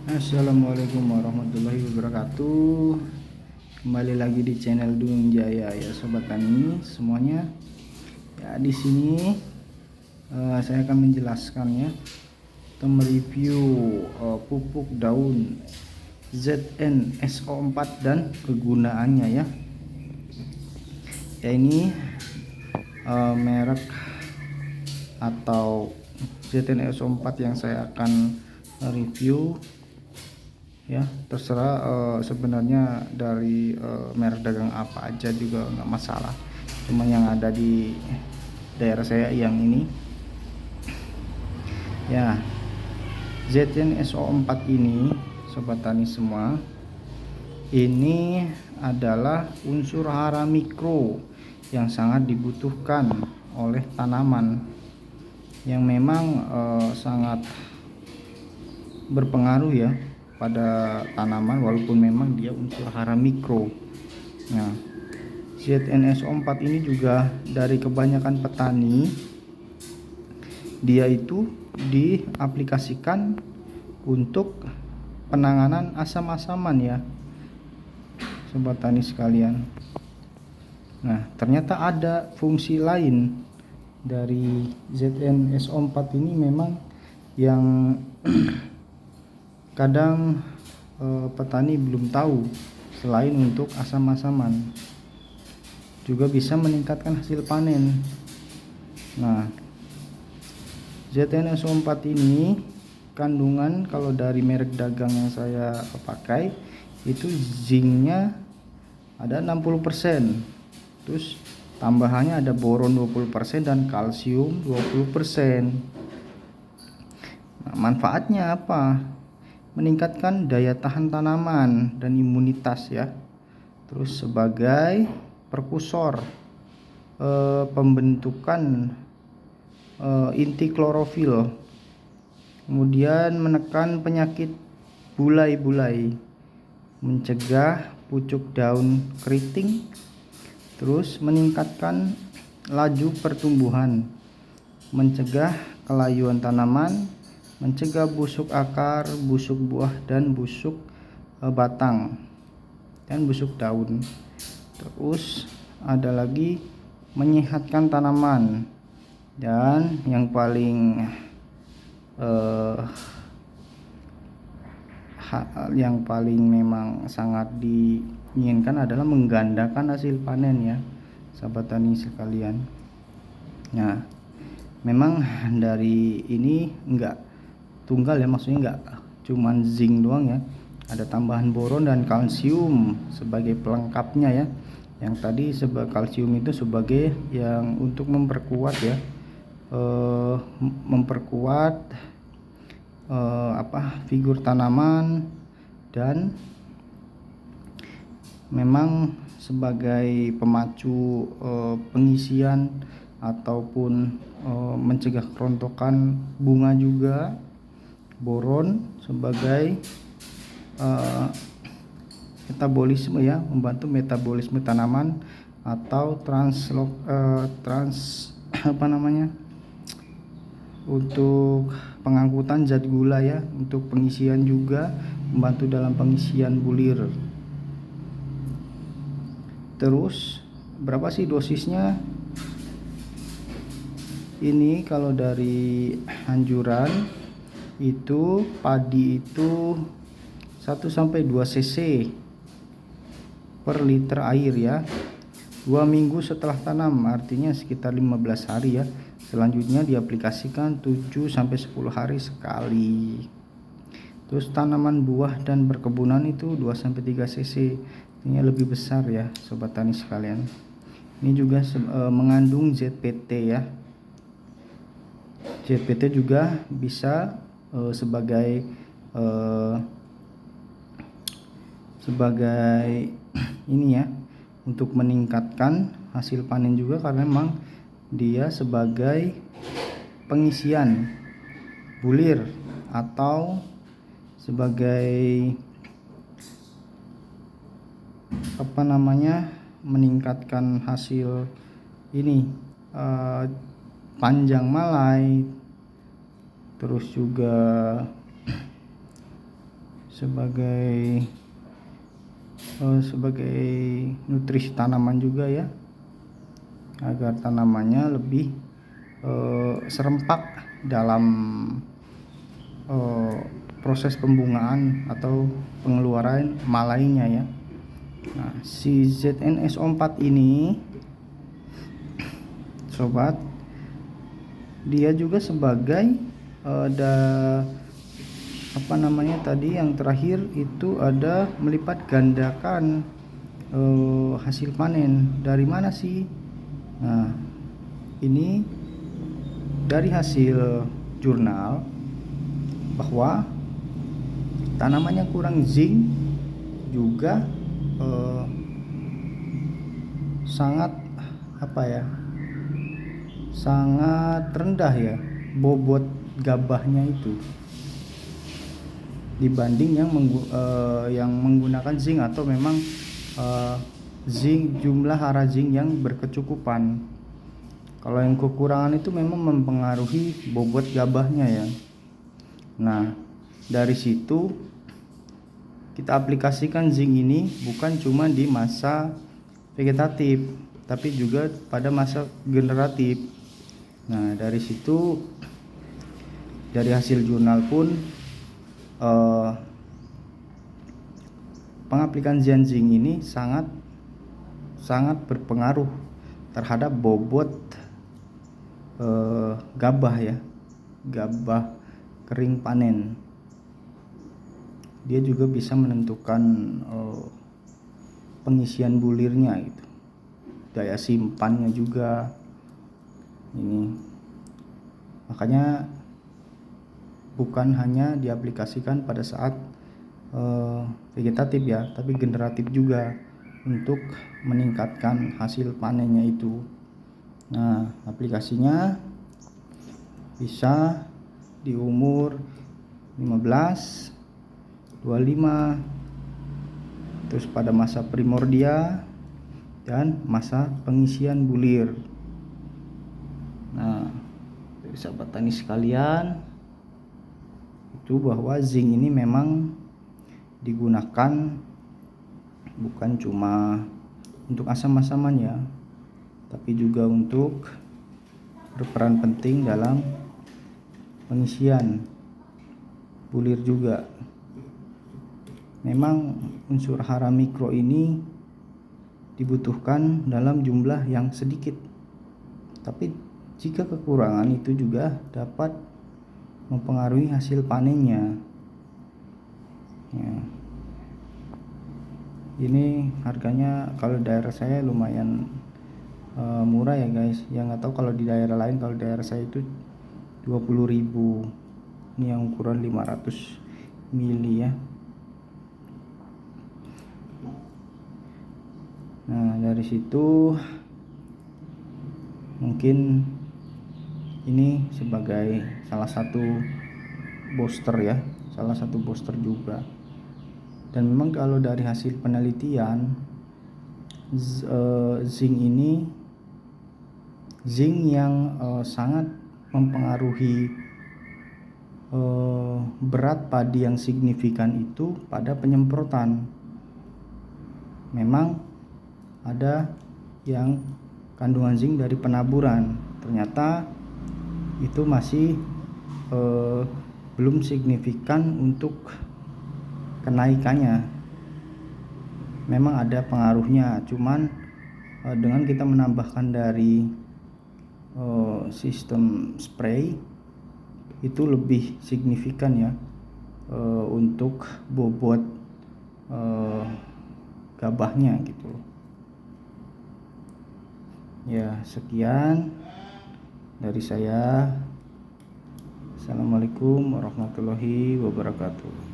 Assalamualaikum warahmatullahi wabarakatuh. Kembali lagi di channel Duyung Jaya ya sobat tani semuanya. Ya di sini saya akan menjelaskan ya atau mereview pupuk daun ZN-SO4 dan kegunaannya ya. Ya ini merek atau ZN-SO4 yang saya akan review ya, terserah sebenarnya dari merek dagang apa aja juga nggak masalah, cuma yang ada di daerah saya yang ini ya. ZN-SO4 ini sobat tani semua, ini adalah unsur hara mikro yang sangat dibutuhkan oleh tanaman, yang memang sangat berpengaruh ya pada tanaman walaupun memang dia unsur hara mikro. Nah, ZN-SO4 ini juga dari kebanyakan petani dia itu diaplikasikan untuk penanganan asam-asaman ya sobat tani sekalian. Nah, ternyata ada fungsi lain dari ZN-SO4 ini memang yang kadang petani belum tahu. Selain untuk asam-asaman, juga bisa meningkatkan hasil panen. Nah, ZN-SO4 ini kandungan kalau dari merek dagang yang saya pakai itu zincnya ada 60%, terus tambahannya ada boron 20% dan kalsium 20%. Nah, manfaatnya apa? Meningkatkan daya tahan tanaman dan imunitas ya. Terus sebagai perkusor pembentukan inti klorofil, kemudian menekan penyakit bulai-bulai, mencegah pucuk daun keriting, terus meningkatkan laju pertumbuhan, mencegah kelayuan tanaman, mencegah busuk akar, busuk buah, dan busuk batang, dan busuk daun. Terus ada lagi menyehatkan tanaman, dan yang paling memang sangat diinginkan adalah menggandakan hasil panen ya sahabat tani sekalian. Nah, memang dari ini enggak tunggal ya, maksudnya enggak cuman zinc doang ya, ada tambahan boron dan kalsium sebagai pelengkapnya ya. Yang tadi kalsium itu sebagai yang untuk memperkuat ya, memperkuat figur tanaman, dan memang sebagai pemacu pengisian ataupun mencegah kerontokan bunga juga. Boron sebagai metabolisme ya, membantu metabolisme tanaman atau untuk pengangkutan zat gula ya, untuk pengisian juga, membantu dalam pengisian bulir. Terus berapa sih dosisnya? Ini kalau dari anjuran itu padi itu 1-2 cc per liter air ya, 2 minggu setelah tanam, artinya sekitar 15 hari ya. Selanjutnya diaplikasikan 7-10 hari sekali. Terus tanaman buah dan perkebunan itu 2-3 cc, ini lebih besar ya sobat tani sekalian. Ini juga mengandung ZPT ya. ZPT juga bisa sebagai ini ya, untuk meningkatkan hasil panen juga, karena memang dia sebagai pengisian bulir atau sebagai meningkatkan hasil ini panjang malai, terus juga sebagai nutrisi tanaman juga ya, agar tanamannya lebih serempak dalam proses pembungaan atau pengeluaran malainya ya. Nah, si ZNSO4 ini sobat, dia juga sebagai ada tadi yang terakhir itu ada melipat gandakan hasil panen. Dari mana sih? Nah, ini dari hasil jurnal bahwa tanaman yang kurang zinc juga sangat sangat rendah ya bobot gabahnya itu dibanding yang menggunakan zinc, atau memang jumlah hara zinc yang berkecukupan. Kalau yang kekurangan itu memang mempengaruhi bobot gabahnya ya. Nah, dari situ kita aplikasikan zinc ini bukan cuma di masa vegetatif, tapi juga pada masa generatif. Nah, dari situ, dari hasil jurnal pun pengaplikasian zinc ini sangat berpengaruh terhadap bobot gabah ya, gabah kering panen. Dia juga bisa menentukan pengisian bulirnya gitu, daya simpannya juga ini. Makanya bukan hanya diaplikasikan pada saat vegetatif ya, tapi generatif juga untuk meningkatkan hasil panennya itu. Nah, aplikasinya bisa di umur 15, 25, terus pada masa primordia dan masa pengisian bulir. Nah, dari sahabat tani sekalian, itu bahwa zinc ini memang digunakan bukan cuma untuk asam-asamannya, tapi juga untuk berperan penting dalam pengisian bulir juga. Memang unsur hara mikro ini dibutuhkan dalam jumlah yang sedikit, tapi jika kekurangan itu juga dapat mempengaruhi hasil panennya ya. Ini harganya kalau daerah saya lumayan murah ya guys. Yang nggak tahu kalau di daerah lain. Kalau daerah saya itu 20.000. Ini yang ukuran 500 mili ya. Nah, dari situ mungkin ini sebagai salah satu booster ya, salah satu booster juga. Dan memang kalau dari hasil penelitian, zinc yang sangat mempengaruhi berat padi yang signifikan itu pada penyemprotan. Memang ada yang kandungan zinc dari penaburan, ternyata itu masih belum signifikan untuk kenaikannya. Memang ada pengaruhnya, cuman dengan kita menambahkan dari sistem spray itu lebih signifikan ya untuk bobot gabahnya gitu. Ya, sekian dari saya. Assalamualaikum warahmatullahi wabarakatuh.